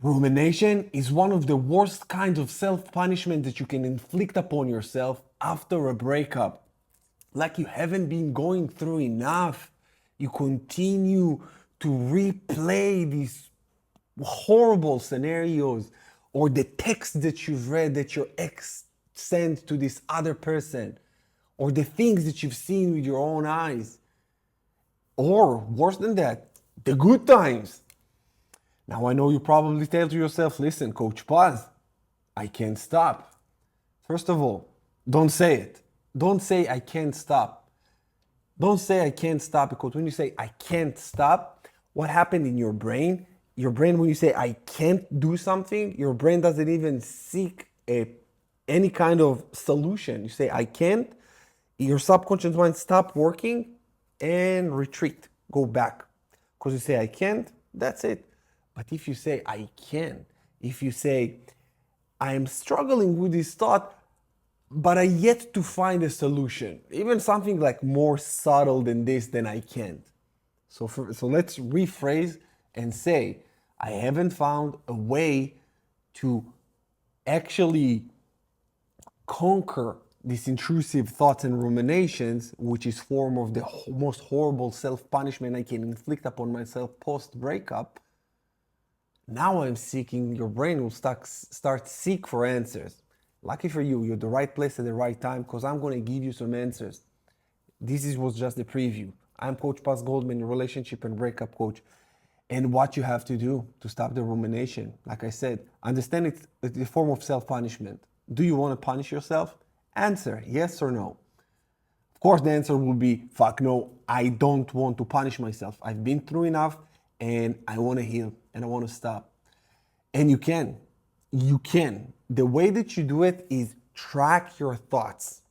Rumination is one of the worst kinds of self-punishment that you can inflict upon yourself after a breakup. Like you haven't been going through enough. You continue to replay these horrible scenarios or the text that you've read that your ex sent to this other person or the things that you've seen with your own eyes. Or worse than that, the good times. Now I know you probably tell to yourself, listen, Coach Paz, I can't stop. First of all, don't say it. Don't say I can't stop. Don't say I can't stop, because when you say I can't stop, what happened in your brain? Your brain, when you say I can't do something, your brain doesn't even seek any kind of solution. You say I can't, your subconscious mind stop working and retreat, go back. Because you say I can't, that's it. But if you say I can, if you say I am struggling with this thought, but I yet to find a solution, even something like more subtle than this, then I can't. So let's rephrase and say, I haven't found a way to actually conquer these intrusive thoughts and ruminations, which is form of the most horrible self-punishment I can inflict upon myself post-breakup. Now I'm seeking, your brain will start seek for answers. Lucky for you, you're the right place at the right time, because I'm going to give you some answers. Was just the preview. I'm Coach Paz Goldman, your relationship and breakup coach. And what you have to do to stop the rumination, like I said, understand it's a form of self-punishment. Do you want to punish yourself? Answer yes or no. Of course, the answer will be, fuck no, I don't want to punish myself. I've been through enough and I want to heal and I want to stop. And you can. You can. The way that you do it is track your thoughts.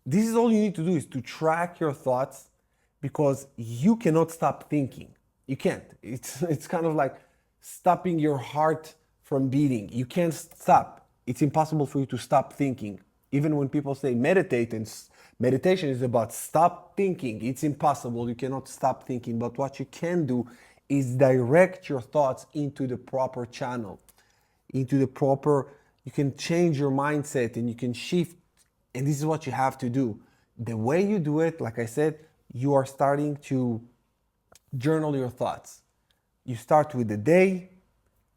This is all you need to do, is to track your thoughts, because you cannot stop thinking. You can't. It's kind of like stopping your heart from beating. You can't stop. It's impossible for you to stop thinking. Even when people say meditate, and meditation is about stop thinking, it's impossible. You cannot stop thinking. But what you can do is direct your thoughts into the proper channel, you can change your mindset and you can shift. And this is what you have to do. The way you do it, like I said, you are starting to journal your thoughts. You start with the day,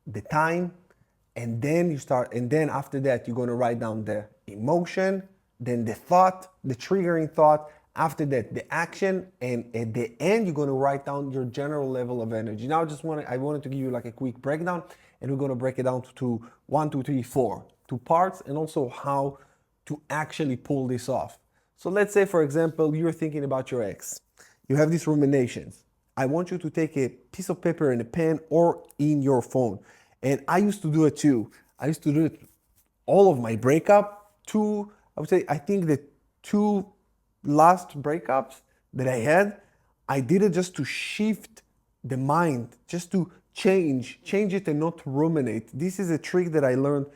the time, and then after that, you're going to write down the emotion, then the thought, the triggering thought, after that, the action, and at the end, you're going to write down your general level of energy. Now, I wanted to give you like a quick breakdown, and we're going to break it down to 1, 2, 3, 4, 2 parts, and also how to actually pull this off. So let's say, for example, you're thinking about your ex. You have these ruminations. I want you to take a piece of paper and a pen, or in your phone. And I used to do it too. I used to do it all of my breakup. I think the 2 last breakups that I had, I did it just to shift the mind, just to change it and not ruminate. This is a trick that I learned.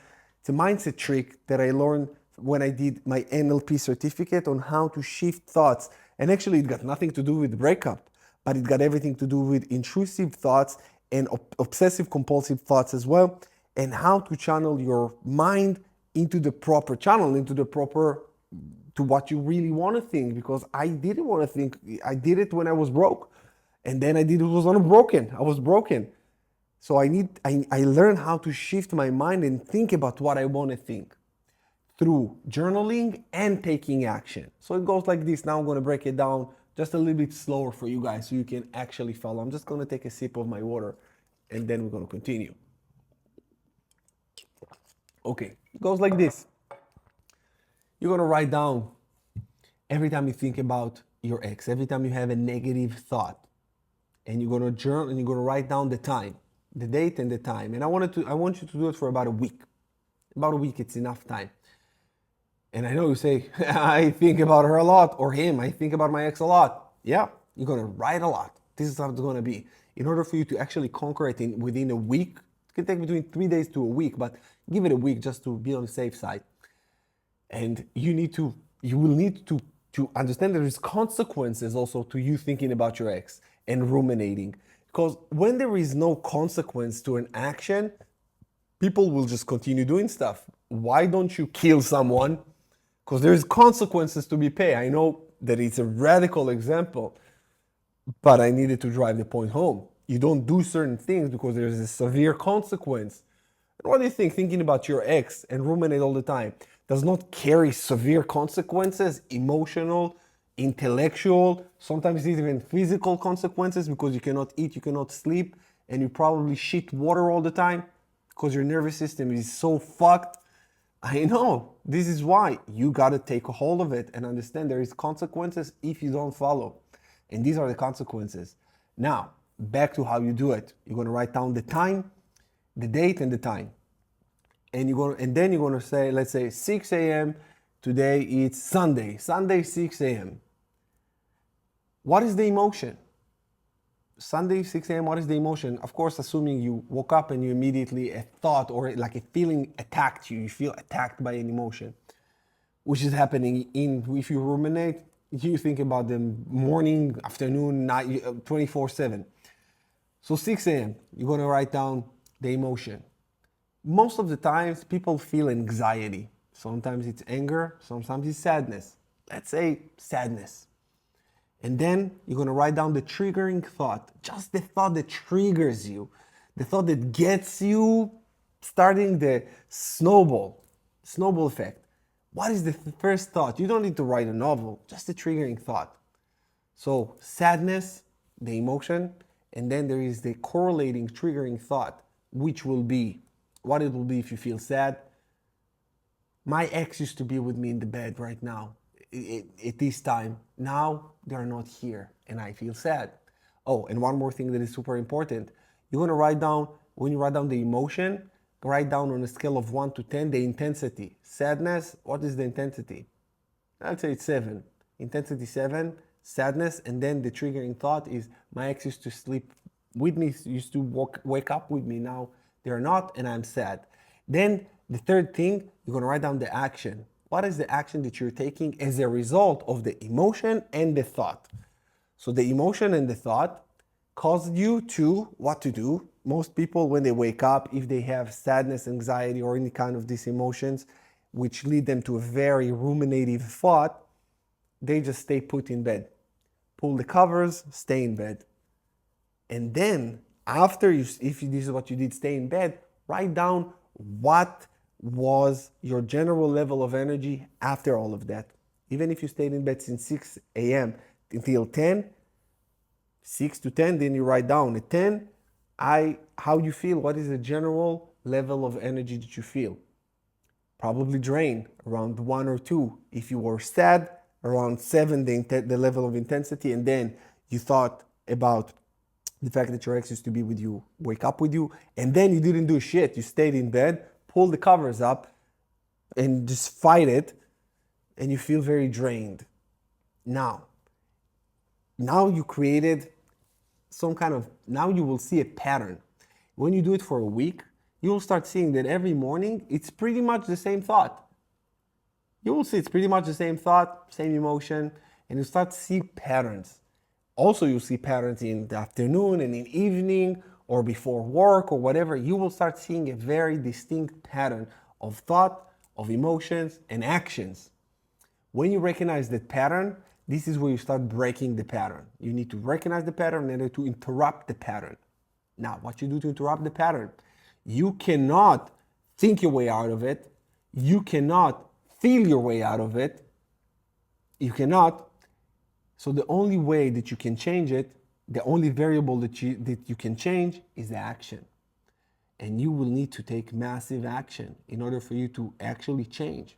It's a mindset trick that I learned when I did my NLP certificate on how to shift thoughts. And actually, it got nothing to do with breakup, but it got everything to do with intrusive thoughts and obsessive compulsive thoughts as well, and how to channel your mind into the proper channel, to what you really want to think. Because I didn't want to think. I did it when I was broke, and then I was broken. So I learned how to shift my mind and think about what I want to think through journaling and taking action. So it goes like this. Now I'm going to break it down just a little bit slower for you guys so you can actually follow. I'm just going to take a sip of my water and then we're going to continue. Okay, it goes like this. You're going to write down every time you think about your ex, every time you have a negative thought, and you're going to journal and you're going to write down the time, the date and the time. And I want you to do it for about a week. About a week, it's enough time. And I know you say, I think about her a lot, or him, I think about my ex a lot. Yeah, you're going to write a lot. This is how it's going to be. In order for you to actually conquer it within a week, it can take between 3 days to a week, but give it a week just to be on the safe side. And you will need to understand there is consequences also to you thinking about your ex and ruminating. Because when there is no consequence to an action, people will just continue doing stuff. Why don't you kill someone? Because there's consequences to be paid. I know that it's a radical example, but I needed to drive the point home. You don't do certain things because there's a severe consequence. And what do you think? Thinking about your ex and ruminate all the time does not carry severe consequences, emotional, intellectual, sometimes even physical consequences because you cannot eat, you cannot sleep, and you probably shit water all the time because your nervous system is so fucked. I know. This is why you got to take a hold of it and understand there is consequences if you don't follow. And these are the consequences. Now, back to how you do it. You're going to write down the time, the date and the time. And then you're going to say, let's say 6 a.m. Today it's Sunday. Sunday 6 a.m. What is the emotion? Sunday 6 a.m. What is the emotion? Of course, assuming you woke up and you immediately a thought or like a feeling attacked you. You feel attacked by an emotion, which is happening if you ruminate. You think about the morning, afternoon, night, 24/7. So 6 a.m. You're gonna write down the emotion. Most of the times, people feel anxiety. Sometimes it's anger. Sometimes it's sadness. Let's say sadness. And then you're going to write down the triggering thought, just the thought that triggers you, the thought that gets you starting the snowball effect. What is the first thought? You don't need to write a novel, just a triggering thought. So sadness, the emotion, and then there is the correlating triggering thought, which will be, what it will be if you feel sad. My ex used to be with me in the bed right now. At this time, now they're not here and I feel sad. Oh, and one more thing that is super important. You're gonna write down, when you write down the emotion, write down on a scale of 1 to 10 the intensity. Sadness, what is the intensity? I'd say it's 7. Intensity 7, sadness, and then the triggering thought is my ex used to sleep with me, used to wake up with me, now they're not and I'm sad. Then the third thing, you're gonna write down the action. What is the action that you're taking as a result of the emotion and the thought? So the emotion and the thought cause you to what to do. Most people, when they wake up, if they have sadness, anxiety, or any kind of these emotions, which lead them to a very ruminative thought, they just stay put in bed. Pull the covers, stay in bed. And then after you, if this is what you did, stay in bed, write down what was your general level of energy after all of that. Even if you stayed in bed since 6 a.m. until 10, 6 to 10, then you write down at 10, how you feel, what is the general level of energy that you feel? Probably drained, around 1 or 2. If you were sad, around 7, the level of intensity, and then you thought about the fact that your ex used to be with you, wake up with you, and then you didn't do shit. You stayed in bed, pull the covers up, and just fight it, and you feel very drained. Now you created some kind of, now you will see a pattern. When you do it for a week, you will start seeing that every morning, it's pretty much the same thought. You will see it's pretty much the same thought, same emotion, and you start to see patterns. Also, you'll see patterns in the afternoon and in evening or before work or whatever. You will start seeing a very distinct pattern of thought, of emotions, and actions. When you recognize that pattern, this is where you start breaking the pattern. You need to recognize the pattern in order to interrupt the pattern. Now, what you do to interrupt the pattern? You cannot think your way out of it. You cannot feel your way out of it. You cannot. So the only way that you can change it, the only variable that you can change is the action. And you will need to take massive action in order for you to actually change.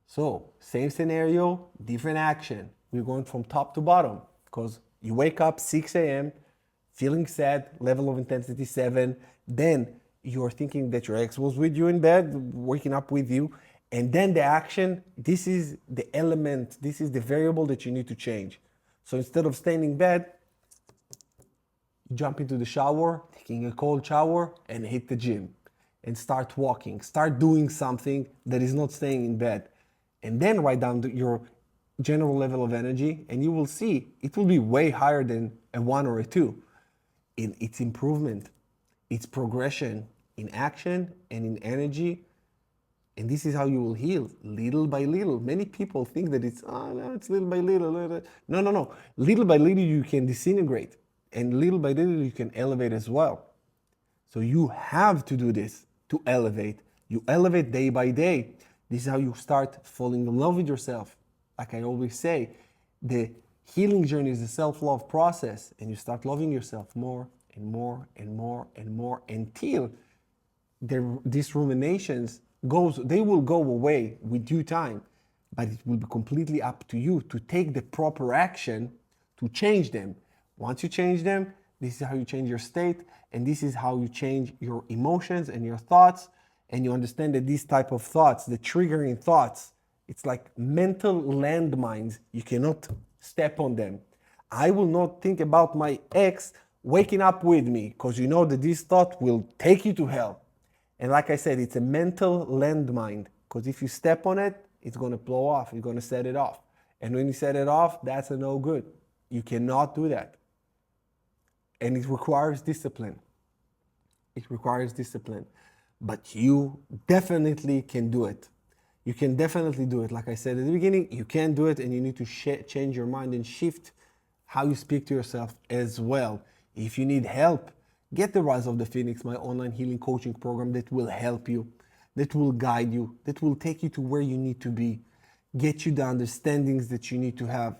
So same scenario, different action. We're going from top to bottom because you wake up 6 a.m. feeling sad, level of intensity 7. Then you're thinking that your ex was with you in bed, waking up with you. And then the action, this is the element, this is the variable that you need to change. So instead of staying in bed, you jump into the shower, taking a cold shower, and hit the gym. And start walking, start doing something that is not staying in bed. And then write down your general level of energy, and you will see it will be way higher than a 1 or a 2. It's improvement, it's progression, in action and in energy. And this is how you will heal, little by little. Many people think that it's, oh, no, it's little by little. No, no, no. Little by little, you can disintegrate. And little by little, you can elevate as well. So you have to do this to elevate. You elevate day by day. This is how you start falling in love with yourself. Like I always say, the healing journey is a self-love process, and you start loving yourself more and more and more and more until these ruminations they will go away with due time, but it will be completely up to you to take the proper action to change them. Once you change them, this is how you change your state, and this is how you change your emotions and your thoughts, and you understand that these type of thoughts, the triggering thoughts, it's like mental landmines. You cannot step on them. I will not think about my ex waking up with me, because you know that this thought will take you to hell. And like I said, it's a mental landmine, because if you step on it, it's going to blow off. You're going to set it off. And when you set it off, that's a no good. You cannot do that. And it requires discipline. It requires discipline. But you definitely can do it. You can definitely do it. Like I said at the beginning, you can do it, and you need to change your mind and shift how you speak to yourself as well. If you need help, get the Rise of the Phoenix, my online healing coaching program that will help you, that will guide you, that will take you to where you need to be, get you the understandings that you need to have,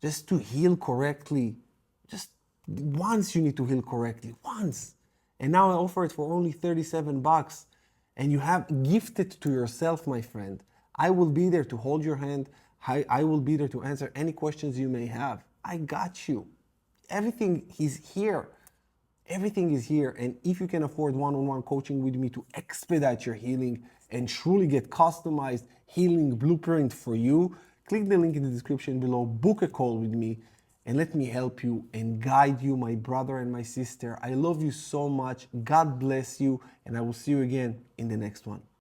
just to heal correctly. Just once you need to heal correctly, once. And now I offer it for only $37, and you have gifted to yourself, my friend. I will be there to hold your hand. I will be there to answer any questions you may have. I got you. Everything is here. Everything is here. And if you can afford one-on-one coaching with me to expedite your healing and truly get customized healing blueprint for you, click the link in the description below, book a call with me, and let me help you and guide you, my brother and my sister. I love you so much. God bless you, and I will see you again in the next one.